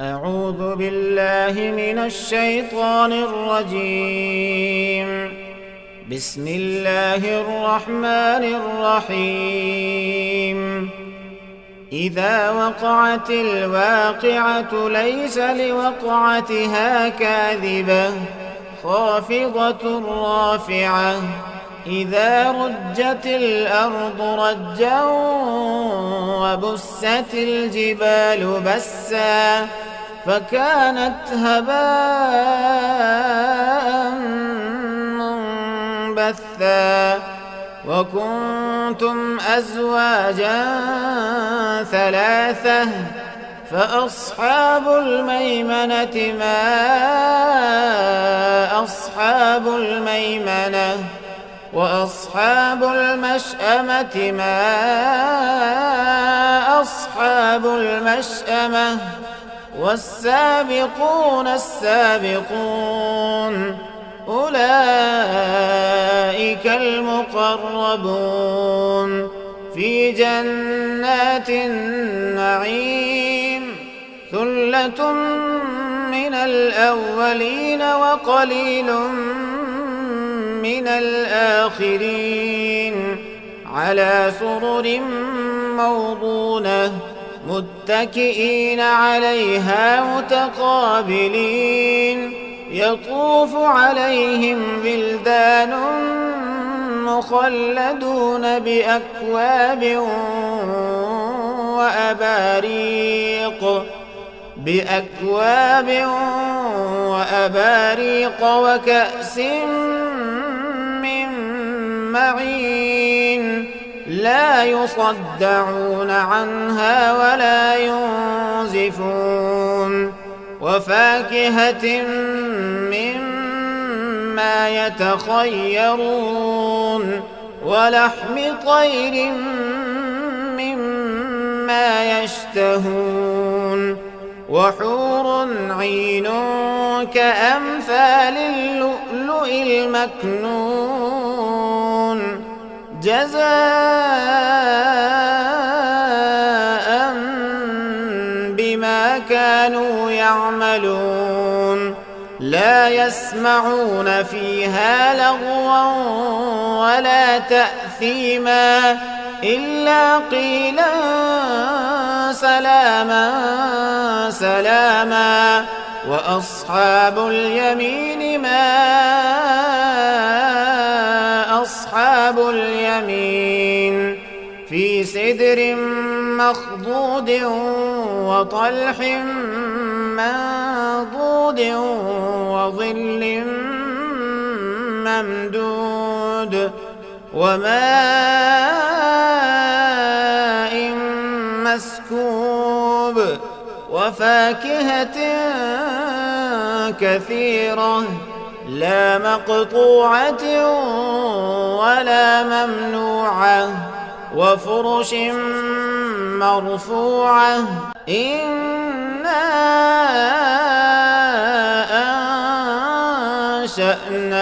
أعوذ بالله من الشيطان الرجيم. بسم الله الرحمن الرحيم. إذا وقعت الواقعة ليس لوقعتها كاذبة خافضة رافعة. إذا رجت الأرض رجا وبست الجبال بسا فكانت هباء منبثا. وكنتم أزواجا ثلاثة فأصحاب الميمنة ما أصحاب الميمنة وأصحاب المشأمة ما أصحاب المشأمة. والسابقون السابقون أولئك المقربون في جنات النعيم. ثلة من الأولين وقليل من الآخرين على سرر موضونة متكئين عليها متقابلين. يطوف عليهم بلدان مخلدون بأكواب وأباريق وكأس من معين لا يصدعون عنها ولا ينزفون. وفاكهة مما يتخيرون ولحم طير مما يشتهون. وحور عين كأمثال اللؤلؤ المكنون جزاء بما كانوا يعملون. لا يسمعون فيها لغوا ولا تأثيما إلا قيلا سلاما سلاما. وأصحاب اليمين ما أصحاب اليمين في سدر مخضود وطلح منضود وظل ممدود وماء مسكوب. وفاكهة كثيرة لا مقطوعة ولا ممنوعة. وفرش مرفوعة. إنا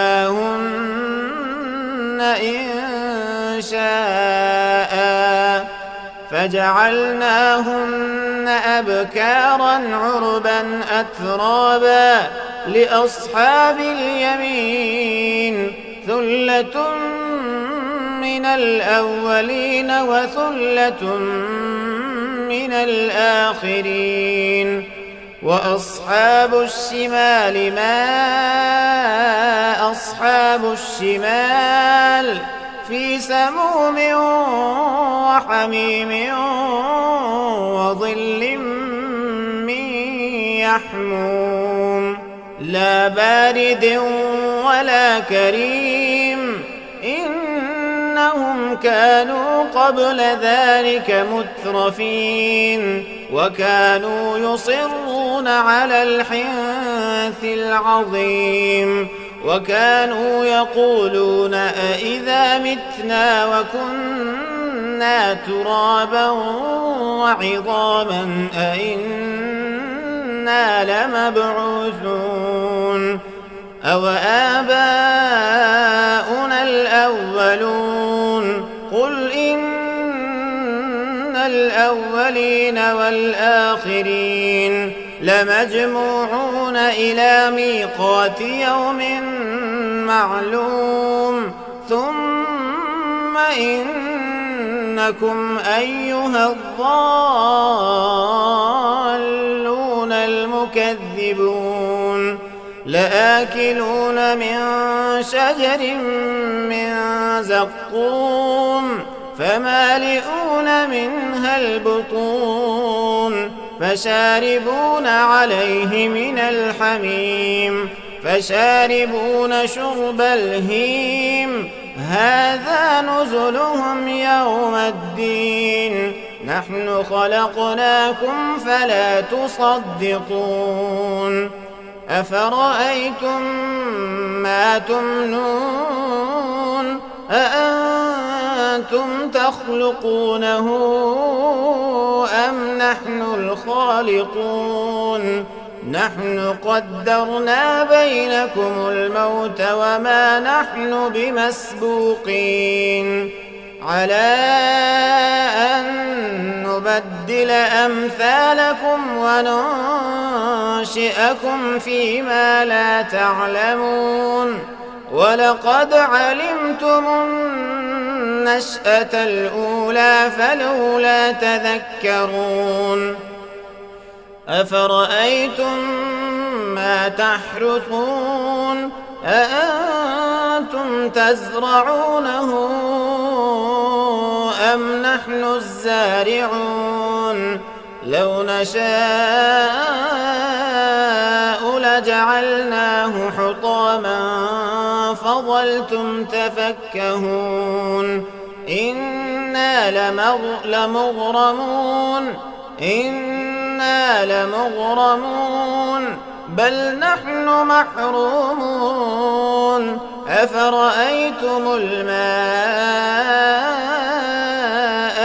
أنشأناهن إنشاء فجعلناهن أبكارا عربا أترابا لأصحاب اليمين. ثلة من الأولين وثلة من الآخرين. وأصحاب الشمال ما أصحاب الشمال في سموم وحميم وظل من يحموم لا بارد ولا كريم. إنهم كانوا قبل ذلك مترفين وكانوا يصرون على الحنث العظيم. وكانوا يقولون أإذا متنا وكنا ترابا وعظاما أإنا لمبعوثون أو آباؤنا الأولون. قل إن الأولين والآخرين لمجموعون إلى ميقات يوم معلوم ثم إنكم أيها الضالون المكذبون لآكلون من شجر من زقوم فمالئون منها البطون فشاربون عليه من الحميم فشاربون شرب الهيم هذا نزلهم يوم الدين نحن خلقناكم فلا تصدقون أفرأيتم ما تمنون أأنتم تخلقونه أم نحن الخالقون نحن قدرنا بينكم الموت وما نحن بمسبوقين على أن نبدل أمثالكم وننشئكم فيما لا تعلمون ولقد علمتم النشأة الأولى فلولا تذكرون أفرأيتم ما تحرثون أأنتم تزرعونه أم نحن الزارعون لو نشاء لجعلناه حطاما فظلتم تفكهون إنا لمغرمون بل نحن محرومون أفرأيتم الماء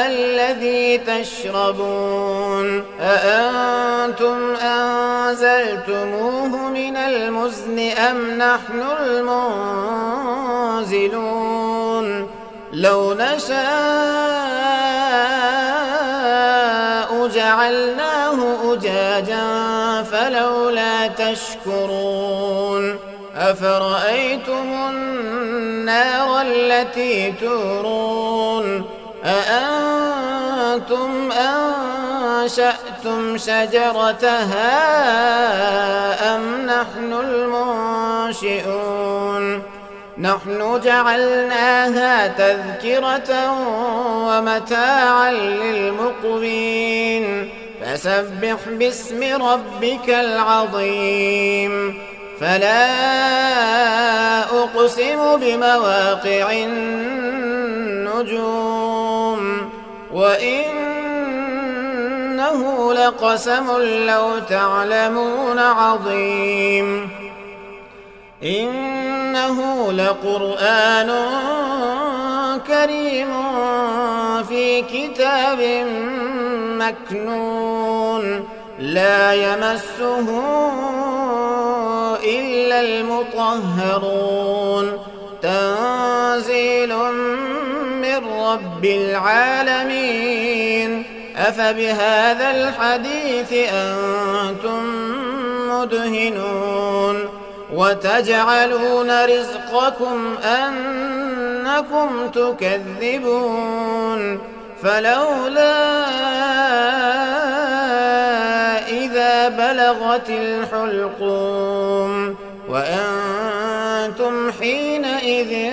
الذي تشربون أأنتم أنزلتموه من المزن أم نحن المنزلون لو نشاء جعلناه أجاجا فلولا تشكرون أفرأيتم النار التي تورون أأنتم أنشأتم شجرتها أم نحن المنشئون نحن جعلناها تذكرة ومتاعا للمقوين فسبح باسم ربك العظيم فلا أقسم بمواقع النجوم وإنه لقسم لو تعلمون عظيم إنه لقرآن كريم في كتاب مكنون لا يمسه إلا المطهرون تنزيل من رب العالمين أفبهذا الحديث أنتم مدهنون وتجعلون رزقكم أنكم تكذبون فلولا إذا بلغت الحلقوم وأنتم حينئذ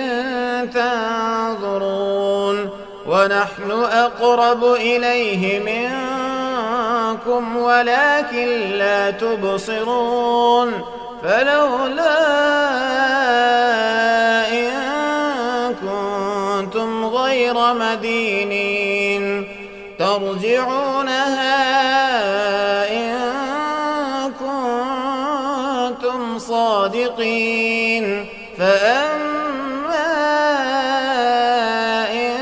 تنظرون ونحن أقرب إليه منكم ولكن لا تبصرون فلولا إن كنتم غير مدينين ترجعونها إن كنتم صادقين فأما إن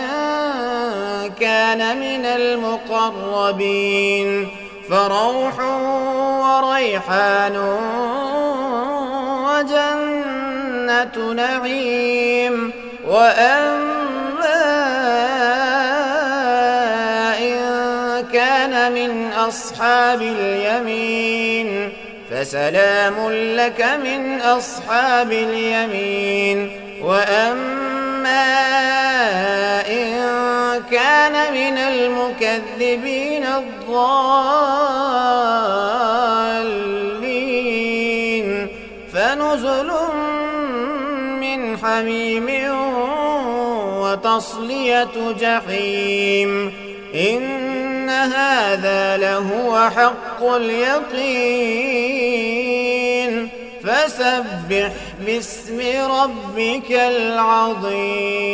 كان من المقربين فروح وريحان وجنة نعيم وأما إن كان من أصحاب اليمين فسلام لك من أصحاب اليمين وأما إن كان من المكذبين الضالين فنزل من حميم وتصلية جحيم إن هذا لهو حق اليقين فسبح باسم ربك العظيم.